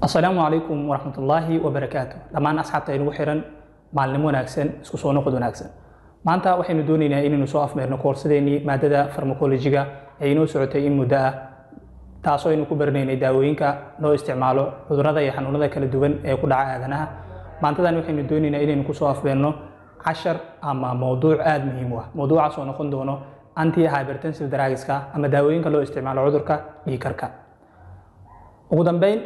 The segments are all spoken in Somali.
السلام عليكم ورحمة الله وبركاته. لما أصحابتا إنو حيران معلم وناكسن اسكو سو نقد وناكسن maanta waxaynu doonaynaa inaynu soo afmeerno koorsadeennii maadada farmakolojiga ee inoo socotay in muddo ah taasoo aynu ku baranaynay daawooyinka loo isticmaalo cudurrada iyo xanuunada kala duwan ee ku dhaca aadanaha. maantadan waxaynu doonaynaa inaynu ku soo afmeerno cashar ama mowduuc aad muhiim u ah. mowduucaas oo noqon doono anti hypertensive drugska ama daawooyinka loo isticmaalo cudurka dhiigkarka. ugu dambeyn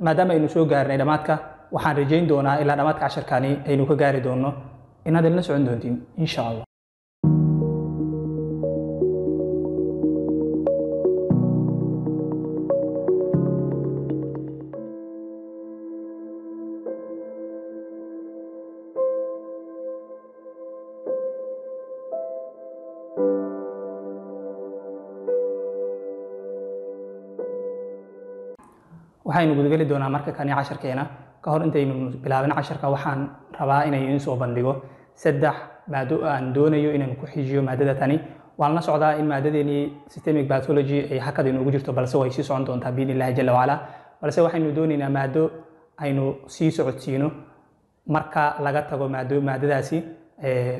maadaama aynu soo gaarnay dhamaadka waxaan rajayn doonaa ilaa dhamaadka casharkani aynu ka gaari doono inaad la socon doontiin insha Allah. waxaynu gudgali doonaa marka kani casharkeena ka hor intaynu bilaabin casharka waxaan rabaa inay idin soo bandhigo saddex maado aan doonayo inaan ku xijiyo maadada tani. waan la socdaa in maadadeeni systemic pathology ay hakad inoogu jirto balse way sii socon doontaa biidnillahi jalla wacala. balse waxaynu doonaynaa maado aynu sii socodsiino marka laga tago maadadaasi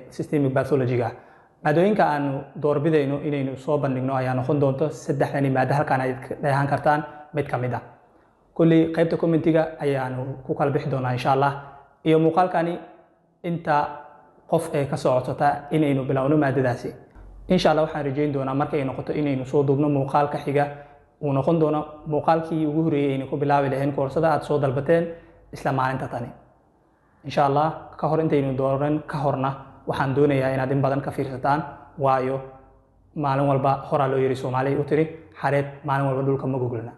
systemic pathology-ga. maadooyinka aanu doorbidayno inaynu soo bandhigno ayaa noqon doonto saddexdani maado halkaan ay dheehan kartaan mid ka mid ah. kulli qaybta commentiga ayaanu ku kala bixi doonaa insha Allah. iyo muuqaalkani inta qof ee ka socota inaynu bilowno maadadaasi insha Allah waxaan rajayn doonaa markay noqoto inaynu soo duubno muuqaalka xiga uu noqon doono muuqaalkii ugu horeeyay inaynu ku bilaabi lahayn koorsada aad soo dalbateen isla maalinta tani insha Allah. ka hor intaynu dooran ka horna waxaan doonayaa inaad in badan ka fiirsataan waayo maalin walba horaa loo yiri Soomaaliya u tiri xareed maalin walba dhulka ma goglana.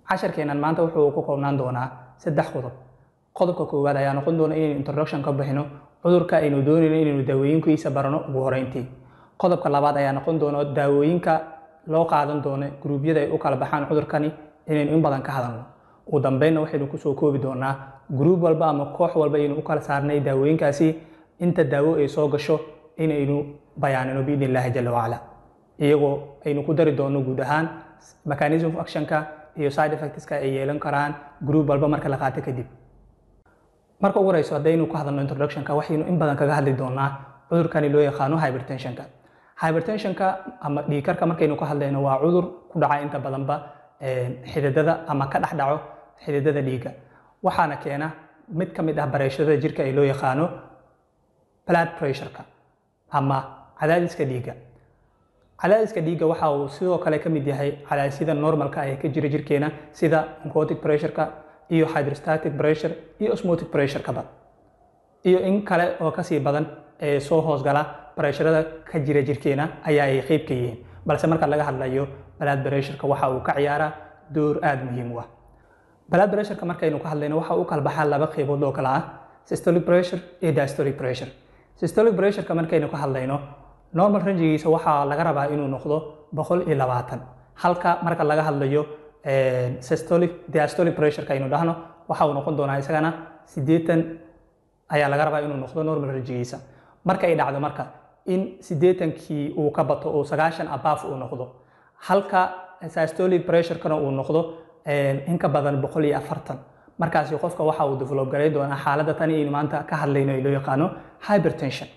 casharkeenan maanta wuxuu ku koobnaan doonaa saddex qodob. qodobka koowaad ayaa noqon doona inaynu introduction ka bixino cudurka aynu doonayno inaynu daawooyinkiisa barano ugu horeyntii. qodobka labaad ayaa noqon doona daawooyinka loo qaadan doono gruubyada ay u kala baxaan cudurkani inaynu in badan ka hadalno. ugu dambeynna waxaynu ku soo koobi doonaa gruub walba ama koox walba aynu u kala saarnay daawooyinkaasi inta daawo ay soo gasho inaynu bayaanino biidnillahi jalla wacala iyagoo aynu ku dari doono guud ahaan mechanism of actionka iyo side effectska ay yeelan karaan group walba marka la qaato kadib. marka ugu horeyso hadaynu ku hadalno introductionka waxaynu in badan kaga hadli doonaa cudurkani loo yaqaano hypertensionka. hypertensionka ama dhiigkarka markaynu ka hadlayno waa cudur ku dhaca inta badanba xididada ama ka dhaco xididada dhiigga waxaana keena mid ka mid ah bareeshada jirka ee loo yaqaano blood pressure-ka ama cadaadiska dhiigga. cadaadiska dhiigga waxa uu sidoo kale ka mid yahay cadaadisyada normalka ee ka jira jirkeena sida oncotic pressure-ka iyo hydrostatic pressure iyo osmotic pressure-kaba iyo in kale oo kasii badan ee soo hoosgala pressurada ka jira jirkeena ayaa ay qayb ka yihiin. balse marka laga hadlayo blood pressure-ka waxa uu ka ciyaaraa door aad muhiim u ah. blood pressure-ka markaynu ka hadlayno waxa uu kala baxaa laba qaybood oo kala ah systolic pressure iyo diastolic pressure. systolic pressure-ka markaynu ka hadlayno normal range-giisa waxaa laga rabaa inuu noqdo 120 halka marka laga hadlayo diastolic pressure-ka aynu dhahno waxa uu noqon doonaa isagana 80 ayaa laga rabaa inuu noqdo normal range-giisa. marka ay dhacdo marka in 80kii uu ka bato oo 90 above uu noqdo halka systolic pressure-kana uu noqdo in ka badan 140 markaasi qofka waxa uu develop garay doonaa xaaladda tani aynu maanta ka hadlayno ee loo yaqaano hypertension.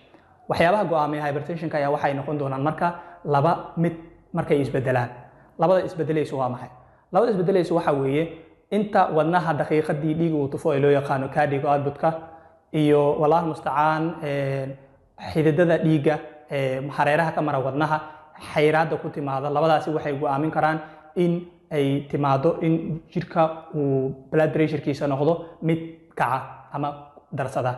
waxyaabaha go'aamiya hypertensionka ayaa waxay noqon doonaan marka laba mid markay isbedelaan. labada isbedelayso waa maxay? labada isbedelayso waxa weeye inta wadnaha daqiiqadii dhiig uu tufo ee loo yaqaano cardiac output-ka iyo wallahi musta'aan xididada dhiigga hareeraha ka mara wadnaha xayiraada ku timaada. labadaasi waxay go'aamin karaan in ay timaado in jirka uu blood pressure-kiisa noqdo mid kaca ama darsada.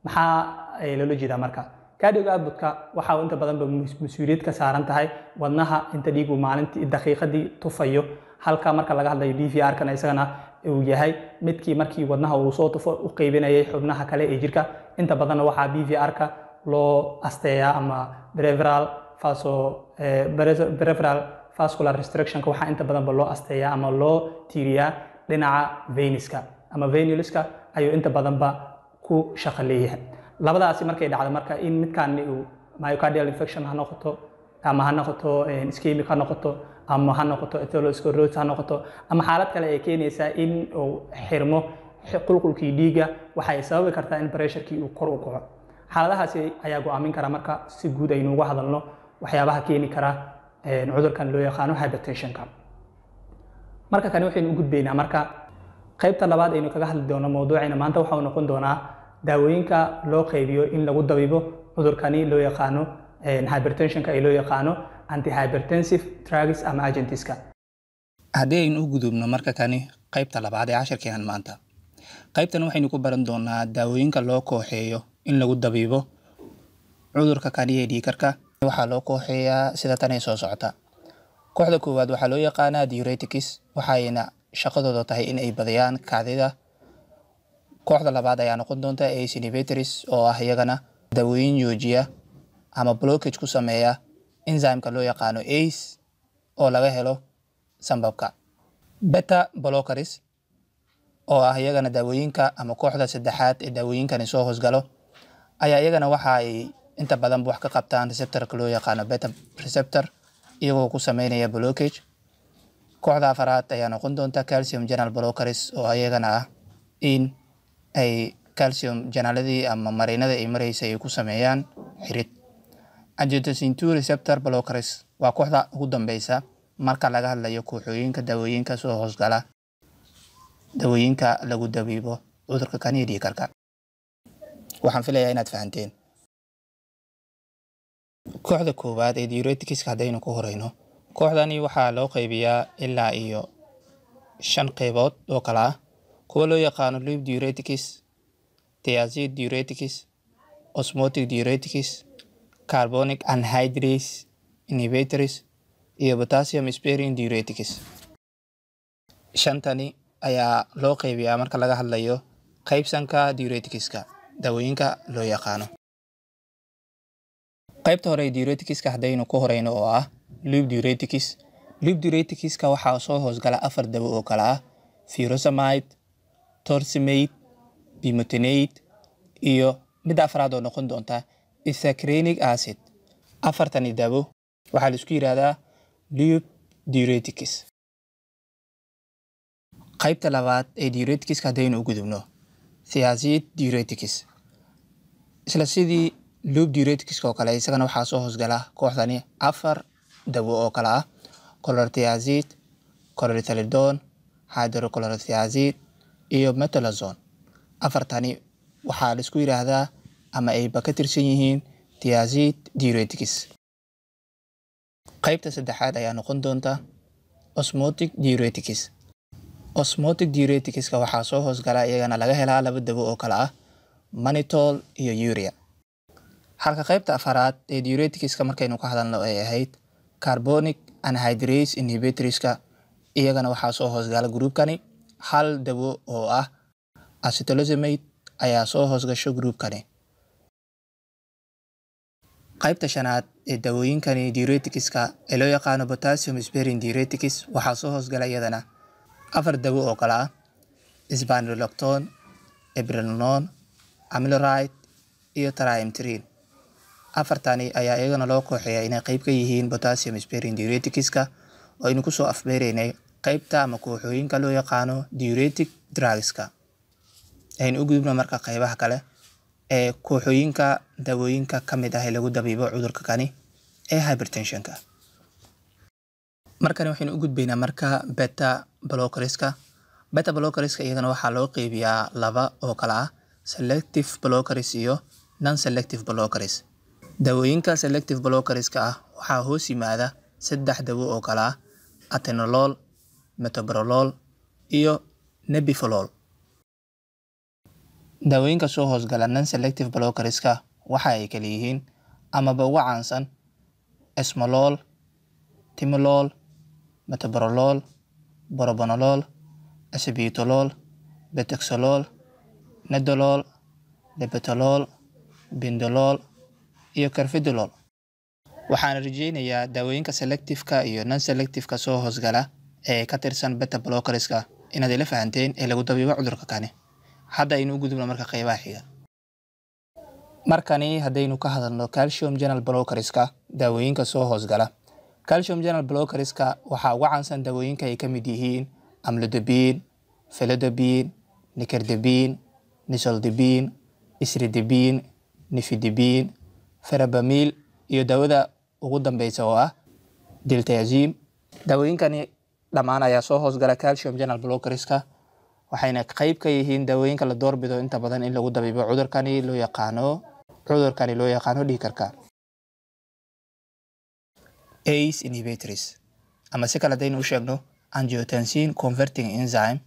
maxaa ay loola jeedaa marka? cardiac output-ka waxa uu inta badan mas'uuliyad ka saaran tahay wadnaha inta dhiig uu maalintii daqiiqadii tufayo halka marka laga hadlayo PVR-kana isagana uu yahay midkii markii wadnaha uu soo tufo u qaybinayay xubnaha kale ee jirka. inta badan waxa PVR-ka loo asteeyaa ama peripheral vascular restriction-ka waxa inta badan loo asteeyaa ama loo tiiriyaa dhinaca venuska ama venuska ayuu inta badan ku shaqo leeyahay. labadaasi markay dhacdo marka in midkaan uu myocardial infarction ha noqoto ama ha noqoto ischemic ha noqoto ama ha noqoto atherosclerosis ha noqoto ama xaalad kale ay keenaysaa in uu xirmo qulqulkii dhiigga waxay sababi kartaa in pressurekii uu kor u kaco. xaaladahaasi ayaa go'aamin kara marka si guud aynu uga hadalno waxyaabaha keeni kara cudurkan loo yaqaano hypertensionka. marka kani waxaynu u gudbaynaa marka qaybta labaad aynu kaga hadli doono mowduucayna maanta waxa uu noqon doonaa daawooyinka loo qaybiyo in lagu dabiibo cudurkani loo yaqaano hypertensionka ee loo yaqaano antihypertensive drugs ama agentska. haddii aynu u gudubno marka kani qaybta labaad ee casharkeenan maanta, qaybtan waxaynu ku baran doonaa daawooyinka loo kooxeeyo in lagu dabiibo cudurka kani ee dhiigkarka. waxaa loo kooxeeyaa sida tan ay soo socota. kooxda koowaad waxaa loo yaqaanaa diuretics, waxayna shaqadooda tahay in ay badiyaan kaadida. kooxda labaad ayaa noqon doonta ACE inhibitors oo ah iyagana daawooyin joojiya ama blockage ku sameeya enzymeka loo yaqaano ACE oo laga helo sambabka. beta blockers oo ah iyagana daawooyinka ama kooxda saddexaad ee daawooyinkani soo hoosgalo ayaa iyagana waxa ay inta badan wax ka qabtaan receptorka loo yaqaano beta receptor iyagoo ku sameynaya blockage. kooxda afaraad ayaa noqon doonta calcium channel blockers oo iyagana ah in ay calcium channelladii ama marinada ay maraysa ay ku sameeyaan xirid. angiotensin 2 receptor blockers waa kooxda ugu dambeysa marka laga hadlayo kooxooyinka daawooyinka soo hoosgala daawooyinka lagu dabiibo cudurka kani ee dhiigkarka. waxaan filayaa inaad fahanteen. kooxda koowaad ee diuretics haddaynu ku horeyno, kooxdani waxaa loo qaybiyaa ilaa iyo 5 qaybood oo kala ah kuwa loo yaqaano loop diuretics, thiazide diuretics, osmotic diuretics, carbonic anhydrase inhibitors iyo potassium sparing diuretics. shantani ayaa loo qaybiyaa marka laga hadlayo qaybsanka diureticska daawooyinka loo yaqaano. qaybta hore ee diureticska haddaynu ku horeyno oo ah loop diuretics. loop diureticska waxaa soo hoosgala 4 dawo oo kala ah furosemide, torsemide, bumetanide iyo mid afraad oo noqon doonta ethacrenic acid. 4tani dawo waxaa la isku yiraahdaa loop diuretics. qaybta labaad ee diuretics haddaynu u gudubno, thiazide diuretics. isla sidii loop diuretics oo kale isagana waxaa soo hoosgala kooxdani 4 dawo oo kala ah chlorothiazide, chlorothalidone, hydrochlorothiazide iyo metolazone. 4tani waxaa la isku yiraahdaa ama ay ka tirsan yihiin thiazide diuretics. qaybta saddexaad ayaa noqon doonta osmotic diuretics. osmotic diuretics waxaa soo hoosgala iyagana laga helaa 2 dawo oo kala ah mannitol iyo urea. halka qaybta afaraad ee diuretics markaynu ka hadalno ay ahayd carbonic anhydrase inhibitors iyagana waxaa soo hoosgala groupkani 1 dawo oo ah acetylazomate ayaa soo hoosgasho groupkani. qaybta shanaad ee daawooyinkani diureticska ee loo yaqaano potassium sparing diuretics waxaa soo hoosgala iyadana 4 dawo oo kala ah spironolactone, eplerenone, amiloride iyo triamterene. 4tani ayaa iyagana loo kooxeeyaa inay qayb ka yihiin potassium sparing diureticska oo aynu kusoo afbeereynay qaybta ama kooxooyinka loo yaqaano diuretic drugska. aynu u gudubno marka qaybaha kale ee kooxooyinka daawooyinka ka mid ah ee lagu dabiibo cudurka kani ee hypertensionka. markani waxaynu u gudbaynaa marka beta blockerska. beta blockerska iyagana waxaa loo qaybiyaa 2 oo kala ah selective blockers iyo non selective blockers. daawooyinka selective blockerska ah waxaa hoos yimaada 3 dawo oo kala ah atenolol, metoprolol iyo nebivolol. daawooyinka soo hoosgala non selective blockerska waxa ay kala yihiin amaba ugu caansan esmolol, timolol, metoprolol, propranolol, acebutolol, betaxolol, nadolol, labetalol, bindolol iyo carfidolol. waxaan rajeynayaa daawooyinka selectiveka iyo non selectiveka soo hoosgala ee ka tirsan beta blockerska inaad ila fahanteen ee lagu dabiibo cudurka kani. hadda aynu u gudubno marka qaybaha xiga. markani haddaynu ka hadalno calcium channel blockerska daawooyinka soo hoosgala calcium channel blockerska waxaa ugu caansan dawooyinka ay ka mid yihiin amlodipine, felodipine, nicardipine, nisoldipine, isridipine, nifedipine, verapamil iyo dawada ugu dambeysa oo ah diltiazem. dawooyinkani dhammaan ayaa soo hoosgala calcium channel blockerska waxayna qayb ka yihiin dawooyinka la doorbido inta badan in lagu dabiibo cudurkani loo yaqaano dhiigkarka. ACE inhibitors ama si kale hadaynu u sheegno angiotensin converting enzyme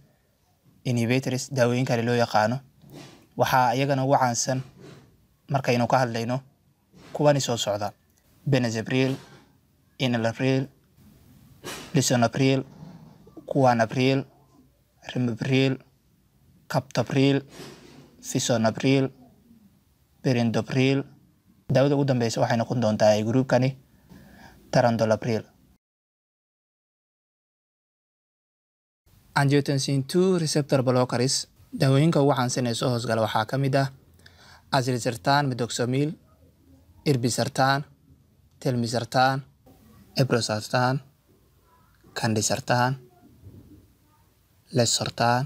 inhibitors dawooyinkani loo yaqaano waxaa iyagana ugu caansan markaynu ka hadlayno kuwani soo socda: benazepril, enalapril, lisinopril, quanapril, ramipril, captopril, fisonapril, perindopril. dawada ugu dambeysa waxay noqon doontaa ay groupkani tarandolapril. Angiotensin 2 receptor blockers dawooyinka ugu caansan ee soo hoosgala waxaa ka mid ah azilsartan, midoxamil, irbisartan, telmisartan, ebrosartan, candesartan, lesartan,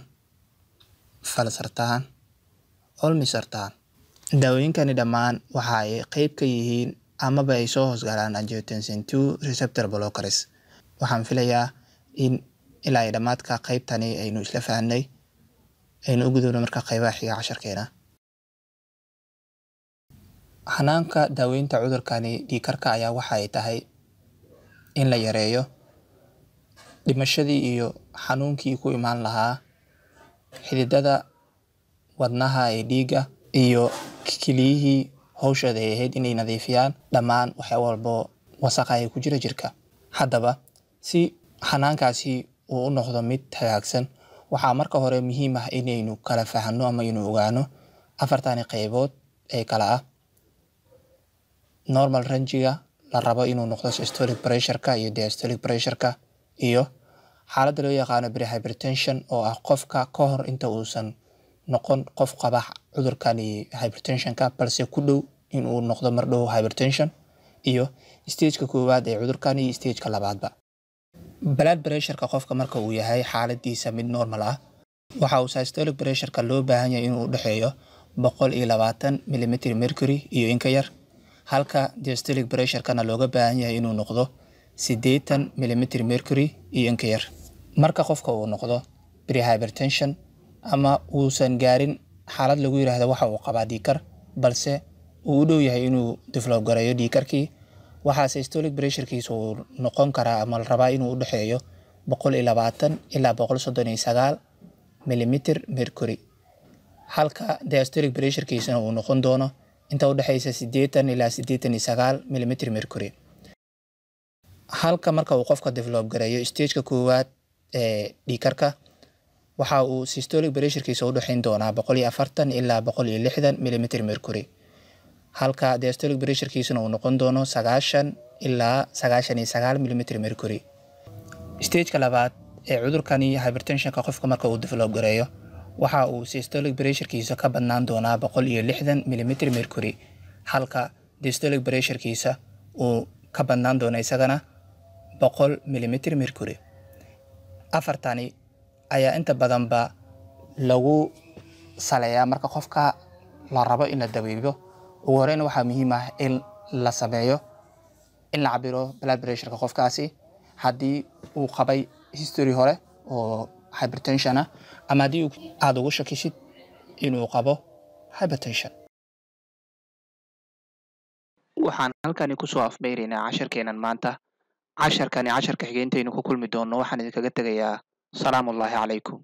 valsartan, olmesartan. dawooyinkani dhammaan waxa ay qayb ka yihiin amaba ay soo hoosgalaan angiotensin 2 receptor blockers. waxaan filayaa in ilaa ay dhammaadka qaybtani aynu isla fahanay aynu u gudubno marka qaybaha xiga casharkeena. xanaanka daaweynta cudurkani dhiigkarka ayaa waxa ay tahay in la yareeyo dhimashadii iyo xanuunkii ku imaan lahaa xididada wadnaha ee dhiigga iyo kiliyihii hawshooda ay ahayd inay nadiifiyaan dhammaan waxyaabo walbo wasakha ay ku jira jirka. haddaba si xanaankaasi uu u noqdo mid hagaagsan waxaa marka hore muhiim ah inaynu kala fahanno ama inuu ogaano afartani qaybood ee kala ah normal range-ga la rabo inuu noqdo systolic pressure-ka iyo diastolic pressure-ka iyo xaaladda loo yaqaano prehypertension oo ah qofka ka hor inta uusan noqon qof qaba cudurkani hypertension-ka balse ku dhow inuu noqdo mar dhow hypertension iyo stage-ka koowaad ee cudurkani iyo stage-ka labaadba. blood pressure-ka qofka marka uu yahay xaaladiisa mid normal ah waxa uu systolic pressure-ka loo baahan yahay inuu u dhaxeeyo 120 mm mercury iyo in ka yar halka diastolic pressure-kana looga baahan yahay inuu noqdo 80 mm mercury iyo in ka yar. marka qofka uu noqdo prehypertension ama uusan gaarin xaalad lagu yiraahdo waxa uu qabaa dhiigkar balse uu u dhow yahay inuu develop gareeyo dhiigkarkii waxaa systolic pressure-kiisa uu noqon karaa ama la rabaa inuu u dhaxeeyo 120 ilaa 139 mm mercury halka diastolic pressure-kiisana uu noqon doono inta u dhaxaysa 80 ilaa 89 mm mercury. halka marka uu qofka develop gareeyo stage-ka koowaad ee dhiigkarka waxa uu systolic pressure-kiisa u dhaxayn doonaa 140 ilaa 160 mm mercury halka diastolic pressure-kiisana uu noqon doono 90 ilaa 99 mm mercury. stage-ka labaad ee cudurkani hypertension-ka qofka marka uu develop gareeyo waxa uu systolic pressure-kiisa ka badnaan doonaa 160 mm mercury halka diastolic pressure-kiisa uu ka badnaan doono isagana 100 mm mercury. afartani ayaa inta badanba lagu saleeyaa marka qofka la rabo in la daweeyo. ugu horeyn waxaa muhiim ah in la sameeyo in la cabiro blood pressure-ka qofkaasi haddii uu qabay history hore oo hypertension ah ama haddii aad ugu shakisid inuu qabo hypertension. waxaan halkani kusoo afbeeraynaa casharkeenan maanta. casharkani casharka xigeenteenu ku kulmi doono waxaan idinkaga tegayaa salaamullaahi calaykum.